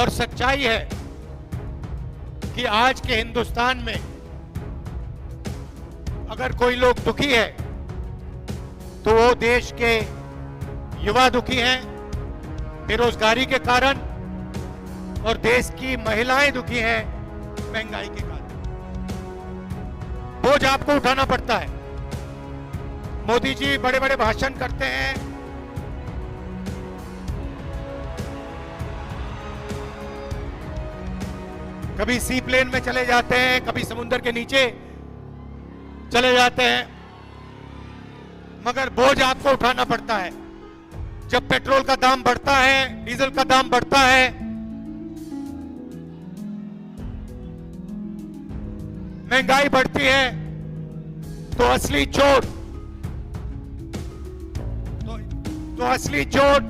और सच्चाई है कि आज के हिंदुस्तान में अगर कोई लोग दुखी है तो वो देश के युवा दुखी हैं बेरोजगारी के कारण, और देश की महिलाएं दुखी हैं महंगाई के कारण। बोझ आपको उठाना पड़ता है। मोदी जी बड़े बड़े भाषण करते हैं, कभी सी प्लेन में चले जाते हैं, कभी समुद्र के नीचे चले जाते हैं, मगर बोझ आपको उठाना पड़ता है। जब पेट्रोल का दाम बढ़ता है, डीजल का दाम बढ़ता है, महंगाई बढ़ती है, तो असली चोट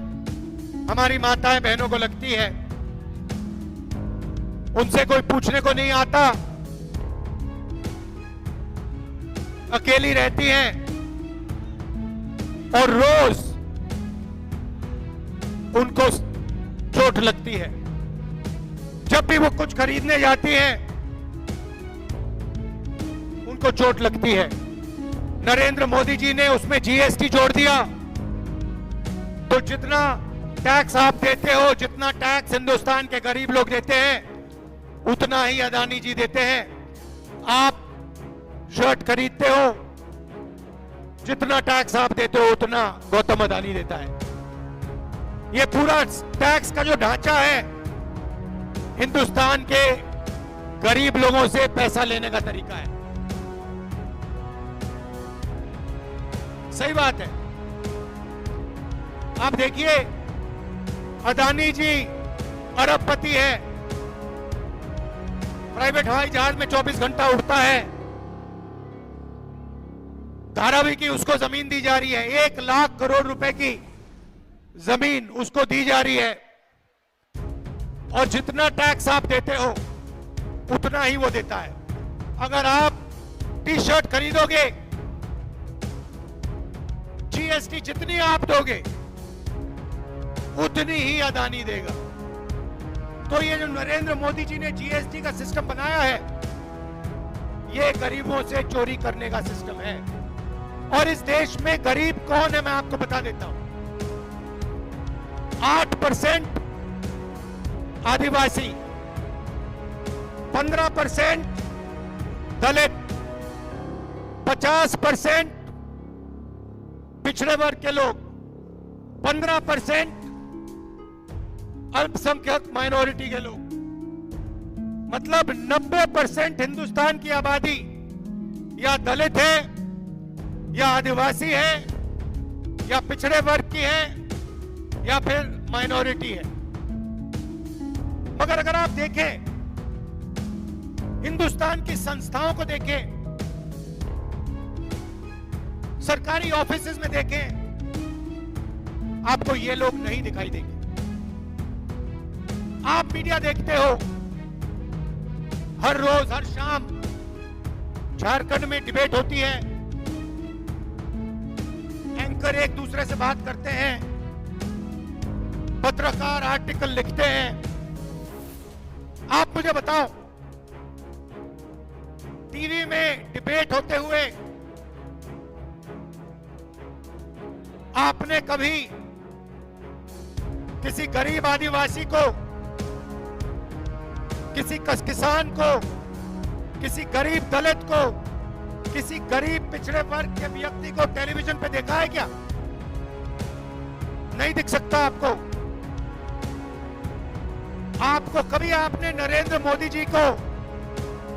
हमारी माताएं बहनों को लगती है। उनसे कोई पूछने को नहीं आता, अकेली रहती हैं और रोज उनको चोट लगती है। जब भी वो कुछ खरीदने जाती हैं उनको चोट लगती है। नरेंद्र मोदी जी ने उसमें जीएसटी जोड़ दिया, तो जितना टैक्स आप देते हो, जितना टैक्स हिंदुस्तान के गरीब लोग देते हैं, उतना ही अदानी जी देते हैं। आप शर्ट खरीदते हो, जितना टैक्स आप देते हो उतना गौतम अदानी देता है। ये पूरा टैक्स का जो ढांचा है हिंदुस्तान के गरीब लोगों से पैसा लेने का तरीका है। सही बात है। आप देखिए, अदानी जी अरबपति है, प्राइवेट हवाई जहाज में 24 घंटा उड़ता है, धारावी की उसको जमीन दी जा रही है, 1 लाख करोड़ रुपए की जमीन उसको दी जा रही है, और जितना टैक्स आप देते हो उतना ही वो देता है। अगर आप टी शर्ट खरीदोगे, जीएसटी जितनी आप दोगे उतनी ही अदानी देगा। तो ये जो नरेंद्र मोदी जी ने जीएसटी का सिस्टम बनाया है, ये गरीबों से चोरी करने का सिस्टम है। और इस देश में गरीब कौन है मैं आपको बता देता हूं। 8% आदिवासी, 15% दलित, 50% पिछड़े वर्ग के लोग, 15% अल्पसंख्यक माइनॉरिटी के लोग। मतलब 90% हिंदुस्तान की आबादी या दलित है, या आदिवासी है, या पिछड़े वर्ग की है, या फिर माइनॉरिटी है। मगर अगर आप देखें, हिंदुस्तान की संस्थाओं को देखें, सरकारी ऑफिसेज में देखें, आपको ये लोग नहीं दिखाई देंगे। आप मीडिया देखते हो, हर रोज हर शाम झारखंड में डिबेट होती है, एंकर एक दूसरे से बात करते हैं, पत्रकार आर्टिकल लिखते हैं। आप मुझे बताओ, टीवी में डिबेट होते हुए आपने कभी किसी गरीब आदिवासी को, किसी किसान को, किसी गरीब दलित को, किसी गरीब पिछड़े वर्ग के व्यक्ति को टेलीविजन पे देखा है क्या? नहीं दिख सकता आपको। आपको कभी आपने नरेंद्र मोदी जी को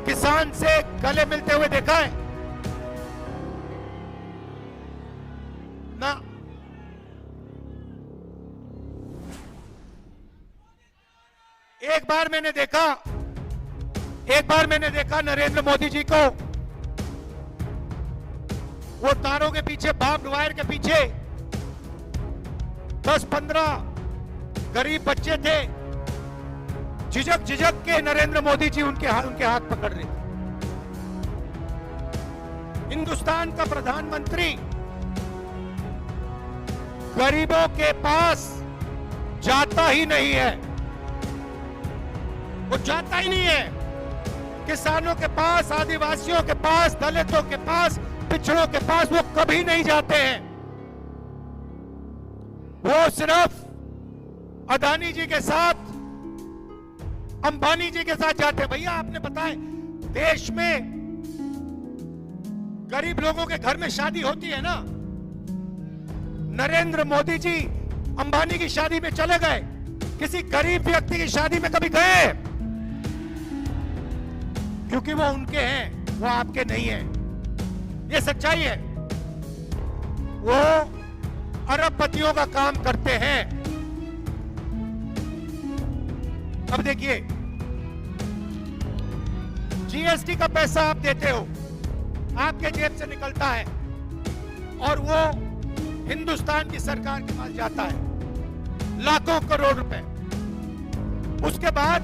किसान से गले मिलते हुए देखा है? ना। एक बार मैंने देखा नरेंद्र मोदी जी को, वो तारों के पीछे, बार्ब्ड वायर के पीछे 10-15 गरीब बच्चे थे, झिझक के नरेंद्र मोदी जी उनके हाथ पकड़ रहे थे। हिंदुस्तान का प्रधानमंत्री गरीबों के पास जाता ही नहीं है। वो जाता ही नहीं है। किसानों के पास, आदिवासियों के पास, दलितों के पास, पिछड़ों के पास वो कभी नहीं जाते हैं। वो सिर्फ अदानी जी के साथ, अंबानी जी के साथ जाते हैं। भैया आपने बताया, देश में गरीब लोगों के घर में शादी होती है ना, नरेंद्र मोदी जी अंबानी की शादी में चले गए, किसी गरीब व्यक्ति की शादी में कभी गए? क्योंकि वो उनके हैं, वो आपके नहीं हैं। ये सच्चाई है। वो अरबपतियों का काम करते हैं। अब देखिए, जीएसटी का पैसा आप देते हो, आपके जेब से निकलता है और वो हिंदुस्तान की सरकार के पास जाता है, लाखों करोड़ रुपए। उसके बाद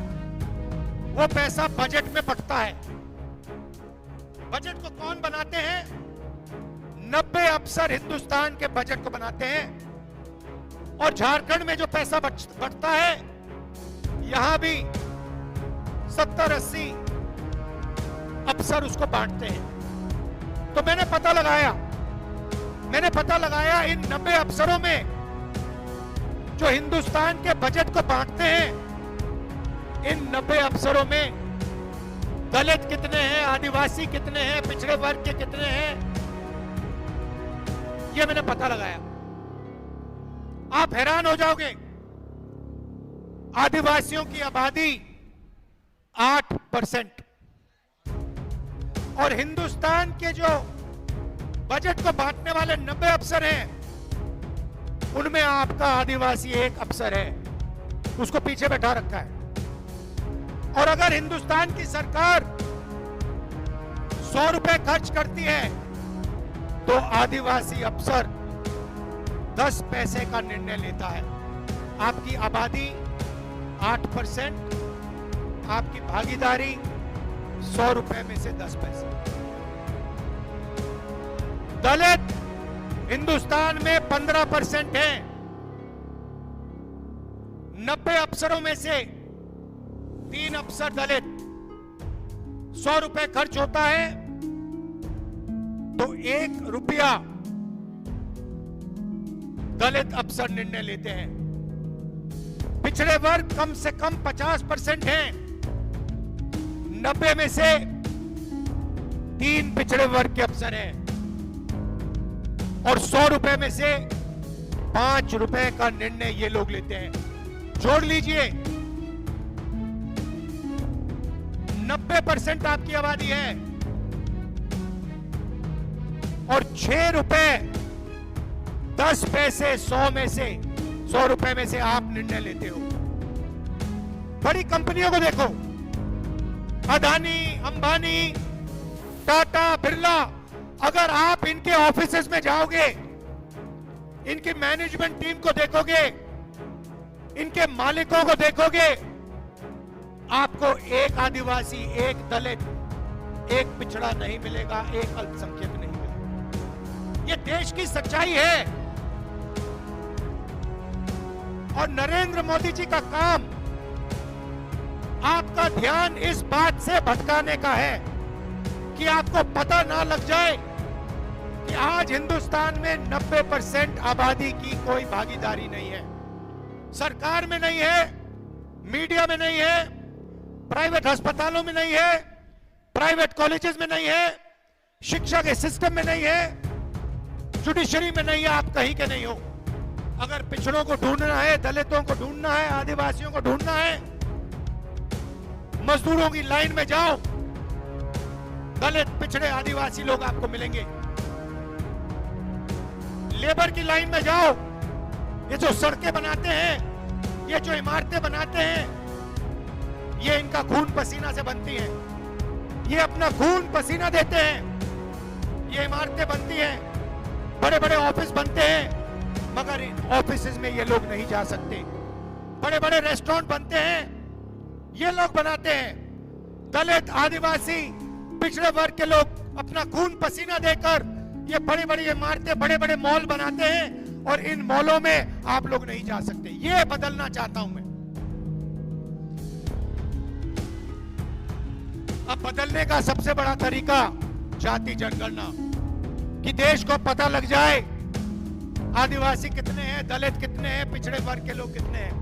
वो पैसा बजट में बंटता है। बजट को कौन बनाते हैं? 90 अफसर हिंदुस्तान के बजट को बनाते हैं। और झारखंड में जो पैसा बंटता है, यहां भी 70-80 अफसर उसको बांटते हैं। तो मैंने पता लगाया इन 90 अफसरों में जो हिंदुस्तान के बजट को बांटते हैं, इन 90 अफसरों में दलित कितने हैं, आदिवासी कितने हैं, पिछड़े वर्ग के कितने हैं, यह मैंने पता लगाया। आप हैरान हो जाओगे। आदिवासियों की आबादी 8% और हिंदुस्तान के जो बजट को बांटने वाले 90 अफसर हैं, उनमें आपका आदिवासी एक अफसर है, उसको पीछे बैठा रखा है। और अगर हिंदुस्तान की सरकार 100 रुपए खर्च करती है तो आदिवासी अफसर 10 पैसे का निर्णय लेता है। आपकी आबादी 8%, आपकी भागीदारी 100 रुपए में से 10 पैसे। दलित हिंदुस्तान में 15% है। 90 अफसरों में से 3 अफसर दलित। 100 रुपए खर्च होता है तो 1 रुपया दलित अफसर निर्णय लेते हैं। पिछड़े वर्ग कम से कम 50% हैं। 90 में से 3 पिछड़े वर्ग के अफसर हैं और 100 रुपए में से 5 रुपए का निर्णय ये लोग लेते हैं। जोड़ लीजिए, 90% आपकी आबादी है और 6 रुपए 10 पैसे 100 में से, 100 रुपए में से आप निर्णय लेते हो। बड़ी कंपनियों को देखो, अदानी, अंबानी, टाटा, बिरला, अगर आप इनके ऑफिसेज में जाओगे, इनकी मैनेजमेंट टीम को देखोगे, इनके मालिकों को देखोगे, आपको एक आदिवासी, एक दलित, एक पिछड़ा नहीं मिलेगा, एक अल्पसंख्यक नहीं मिलेगा। यह देश की सच्चाई है। और नरेंद्र मोदी जी का काम आपका ध्यान इस बात से भटकाने का है कि आपको पता ना लग जाए कि आज हिंदुस्तान में 90% आबादी की कोई भागीदारी नहीं है। सरकार में नहीं है, मीडिया में नहीं है, प्राइवेट अस्पतालों में नहीं है, प्राइवेट कॉलेजेस में नहीं है, शिक्षा के सिस्टम में नहीं है, जुडिशरी में नहीं है, आप कहीं के नहीं हो। अगर पिछड़ों को ढूंढना है, दलितों को ढूंढना है, आदिवासियों को ढूंढना है, मजदूरों की लाइन में जाओ, दलित, पिछड़े, आदिवासी लोग आपको मिलेंगे। लेबर की लाइन में जाओ, ये जो सड़कें बनाते हैं, ये जो इमारतें बनाते हैं, ये इनका खून पसीना से बनती हैं। ये अपना खून पसीना देते हैं, ये इमारतें बनती हैं, बड़े बड़े ऑफिस बनते हैं, मगर इन ऑफिसेज में ये लोग नहीं जा सकते। बड़े बड़े रेस्टोरेंट बनते हैं, ये लोग बनाते हैं। दलित, आदिवासी, पिछड़े वर्ग के लोग अपना खून पसीना देकर ये बड़ी बड़ी इमारतें, बड़े बड़े मॉल बनाते हैं और इन मॉलों में आप लोग नहीं जा सकते। ये बदलना चाहता हूं मैं। अब बदलने का सबसे बड़ा तरीका जाति जनगणना, कि देश को पता लग जाए आदिवासी कितने हैं, दलित कितने हैं, पिछड़े वर्ग के लोग कितने हैं।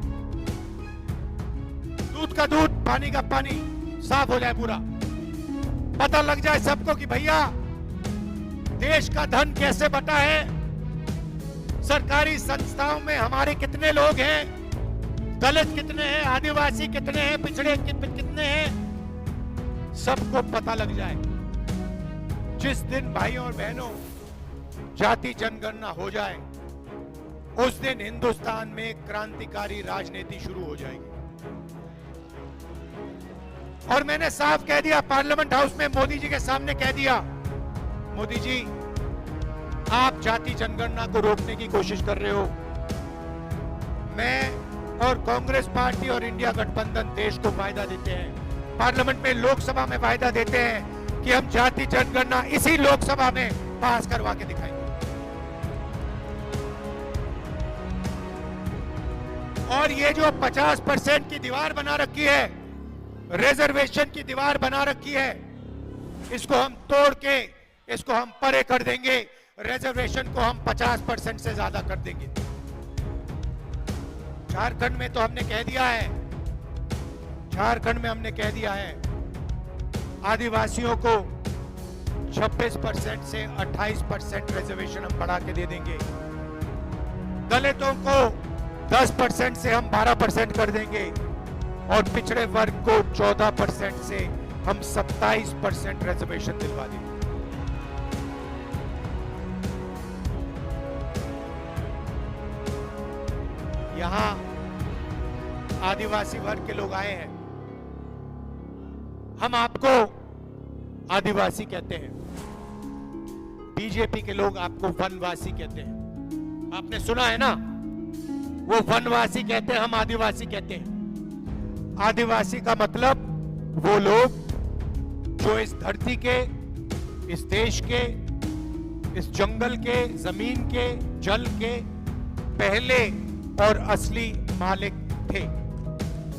दूध का दूध, पानी का पानी साफ हो जाए पूरा, पता लग जाए सबको कि भैया देश का धन कैसे बटा है, सरकारी संस्थाओं में हमारे कितने लोग हैं, दलित कितने हैं, आदिवासी कितने हैं, पिछड़े कितने हैं, सबको पता लग जाए। जिस दिन भाइयों और बहनों जाति जनगणना हो जाए, उस दिन हिंदुस्तान में क्रांतिकारी राजनीति शुरू हो जाएगी। और मैंने साफ कह दिया, पार्लियामेंट हाउस में मोदी जी के सामने कह दिया, मोदी जी आप जाति जनगणना को रोकने की कोशिश कर रहे हो। मैं और कांग्रेस पार्टी और इंडिया गठबंधन देश को वायदा देते हैं, पार्लियामेंट में, लोकसभा में वायदा देते हैं कि हम जाति जनगणना इसी लोकसभा में पास करवा के दिखाएंगे। और ये जो 50% की दीवार बना रखी है, रिजर्वेशन की दीवार बना रखी है, इसको हम तोड़ के इसको हम परे कर देंगे। रिजर्वेशन को हम 50% से ज्यादा कर देंगे। झारखंड में तो हमने कह दिया है, झारखंड में हमने कह दिया है आदिवासियों को 26% से 28% रिजर्वेशन हम बढ़ा के दे देंगे। दलितों को 10% से हम 12% कर देंगे और पिछड़े वर्ग को 14% से हम 27% रिजर्वेशन दिलवा देंगे। यहां आदिवासी वर्ग के लोग आए हैं, हम आपको आदिवासी कहते हैं, बीजेपी के लोग आपको वनवासी कहते हैं। आपने सुना है ना, वो वनवासी कहते हैं, हम आदिवासी कहते हैं। आदिवासी का मतलब वो लोग जो इस धरती के, इस देश के, इस जंगल के, जमीन के, जल के पहले और असली मालिक थे।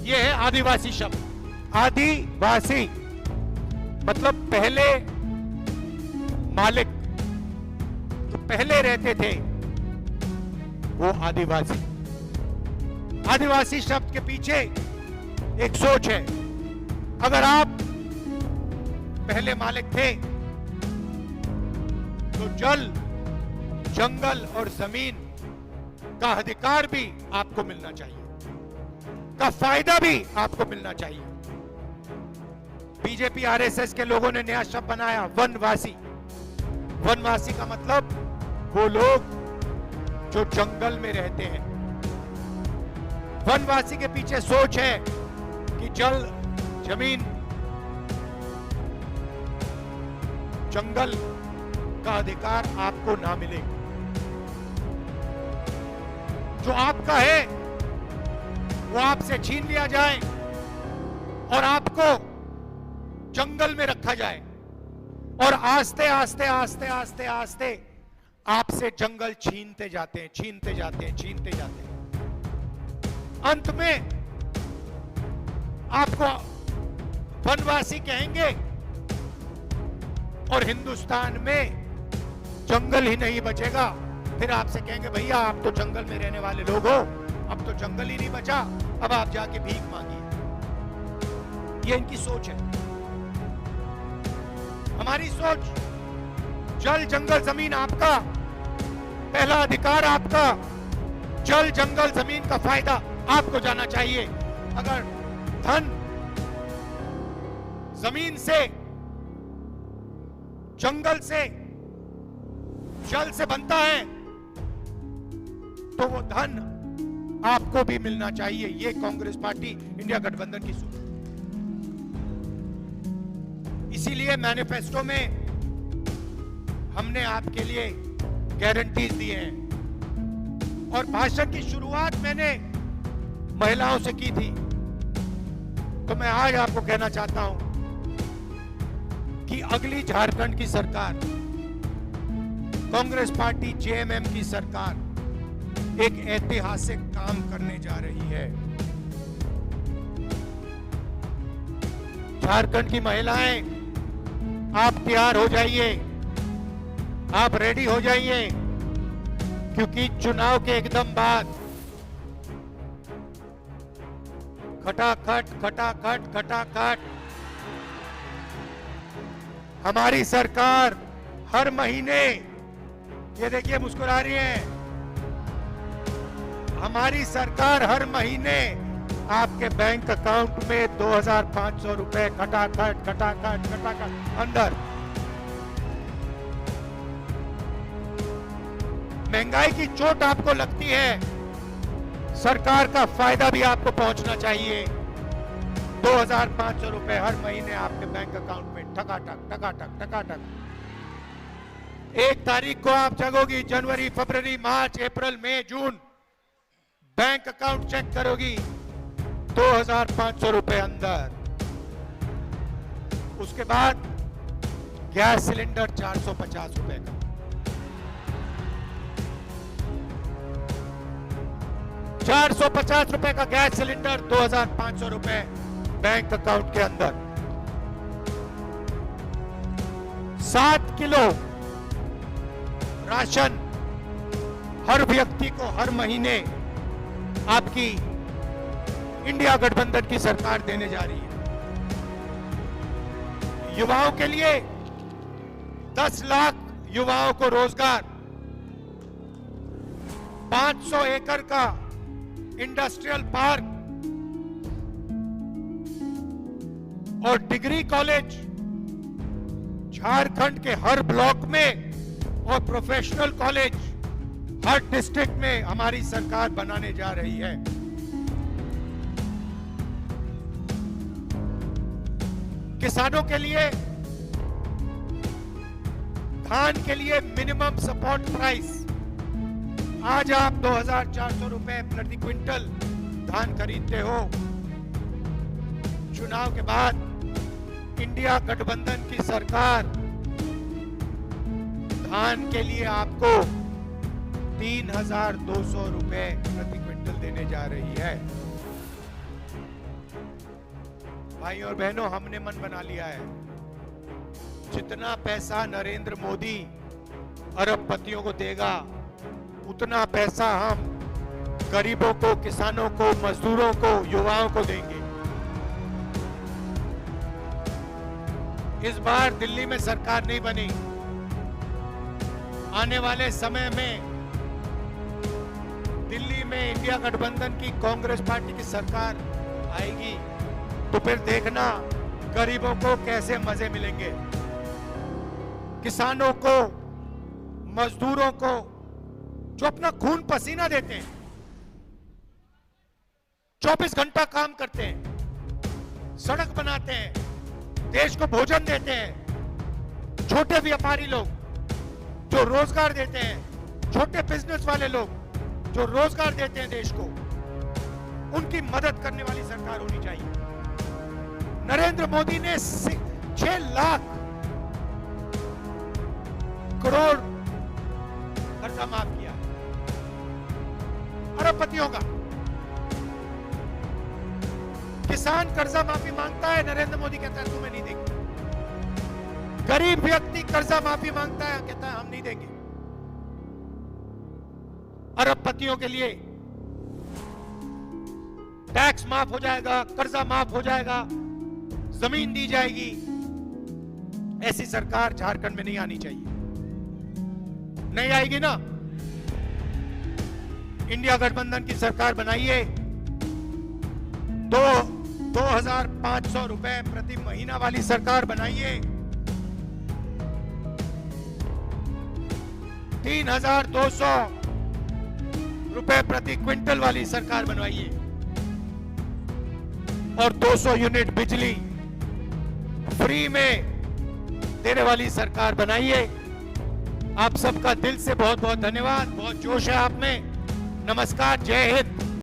ये है आदिवासी शब्द। आदिवासी मतलब पहले मालिक, तो पहले रहते थे वो आदिवासी। आदिवासी शब्द के पीछे एक सोच है, अगर आप पहले मालिक थे तो जल, जंगल और जमीन का अधिकार भी आपको मिलना चाहिए, का फायदा भी आपको मिलना चाहिए। बीजेपी आरएसएस के लोगों ने नया शब्द बनाया, वनवासी। वनवासी का मतलब वो लोग जो जंगल में रहते हैं। वनवासी के पीछे सोच है कि जल, जमीन, जंगल का अधिकार आपको ना मिले, जो आपका है वो आपसे छीन लिया जाए और आपको जंगल में रखा जाए और आस्ते आस्ते आस्ते आस्ते आस्ते आपसे जंगल छीनते जाते हैं, छीनते जाते हैं, छीनते जाते हैं। अंत में आपको वनवासी कहेंगे और हिंदुस्तान में जंगल ही नहीं बचेगा। फिर आपसे कहेंगे भैया आप तो जंगल में रहने वाले लोग हो, अब तो जंगल ही नहीं बचा, अब आप जाके भीख मांगिए। ये इनकी सोच है। हमारी सोच, जल, जंगल, जमीन आपका, पहला अधिकार आपका, जल, जंगल, जमीन का फायदा आपको जाना चाहिए। अगर धन जमीन से, जंगल से, जल से बनता है तो वो धन आपको भी मिलना चाहिए। ये कांग्रेस पार्टी, इंडिया गठबंधन की सोच। इसीलिए मैनिफेस्टो में हमने आपके लिए गारंटीज दिए हैं और भाषण की शुरुआत मैंने महिलाओं से की थी, तो मैं आज आपको कहना चाहता हूं कि अगली झारखंड की सरकार, कांग्रेस पार्टी जेएमएम की सरकार एक ऐतिहासिक काम करने जा रही है। झारखंड की महिलाएं, आप तैयार हो जाइए, आप रेडी हो जाइए, क्योंकि चुनाव के एकदम बाद खटाखट खटाखट खटाखट हमारी सरकार हर महीने, ये देखिए मुस्कुरा रही है, हमारी सरकार हर महीने आपके बैंक अकाउंट में 2,500 रुपए खटाखट खटाखट खटाखट अंदर। महंगाई की चोट आपको लगती है, सरकार का फायदा भी आपको पहुंचना चाहिए। 2,500 रुपए हर महीने आपके बैंक अकाउंट में ठकाठक ठकाठक ठकाठक। 1 तारीख को आप जगोगी, जनवरी, फरवरी, मार्च, अप्रैल, मई, जून, बैंक अकाउंट चेक करोगी, 2,500 रुपए अंदर। उसके बाद गैस सिलेंडर 450 रुपए का, ₹450 का गैस सिलेंडर, 2,500 रुपए बैंक अकाउंट के अंदर। 7 किलो राशन हर व्यक्ति को हर महीने आपकी इंडिया गठबंधन की सरकार देने जा रही है। युवाओं के लिए 10 लाख युवाओं को रोजगार, 500 एकड़ का इंडस्ट्रियल पार्क और डिग्री कॉलेज झारखंड के हर ब्लॉक में और प्रोफेशनल कॉलेज हर डिस्ट्रिक्ट में हमारी सरकार बनाने जा रही है। किसानों के लिए धान के लिए मिनिमम सपोर्ट प्राइस, आज आप 2,400 रुपए प्रति क्विंटल धान खरीदते हो। चुनाव के बाद इंडिया गठबंधन की सरकार धान के लिए आपको 3,200 रुपए प्रति क्विंटल देने जा रही है। भाई और बहनों, हमने मन बना लिया है, जितना पैसा नरेंद्र मोदी अरबपतियों को देगा, उतना पैसा हम गरीबों को, किसानों को, मजदूरों को, युवाओं को देंगे। इस बार दिल्ली में सरकार नहीं बनी, आने वाले समय में दिल्ली में इंडिया गठबंधन की कांग्रेस पार्टी की सरकार आएगी, तो फिर देखना गरीबों को कैसे मजे मिलेंगे, किसानों को, मजदूरों को, जो अपना खून पसीना देते हैं, 24 घंटा काम करते हैं, सड़क बनाते हैं, देश को भोजन देते हैं, छोटे व्यापारी लोग जो रोजगार देते हैं, छोटे बिजनेस वाले लोग जो रोजगार देते हैं देश को, उनकी मदद करने वाली सरकार होनी चाहिए। नरेंद्र मोदी ने 6 लाख करोड़ कर्जा माफ किया अरबपतियों का। किसान कर्जा माफी मांगता है, नरेंद्र मोदी कहता है तुम्हें नहीं देंगे। गरीब व्यक्ति कर्जा माफी मांगता है, कहता है हम नहीं देंगे। अरबपतियों के लिए टैक्स माफ हो जाएगा, कर्जा माफ हो जाएगा, जमीन दी जाएगी। ऐसी सरकार झारखंड में नहीं आनी चाहिए, नहीं आएगी ना। इंडिया गठबंधन की सरकार बनाइए, 2,500 रुपए प्रति महीना वाली सरकार बनाइए, 3,200 रुपए प्रति क्विंटल वाली सरकार बनवाइए और 200 यूनिट बिजली फ्री में देने वाली सरकार बनाइए। आप सबका दिल से बहुत बहुत धन्यवाद, बहुत जोश है आप में। नमस्कार, जय हिंद।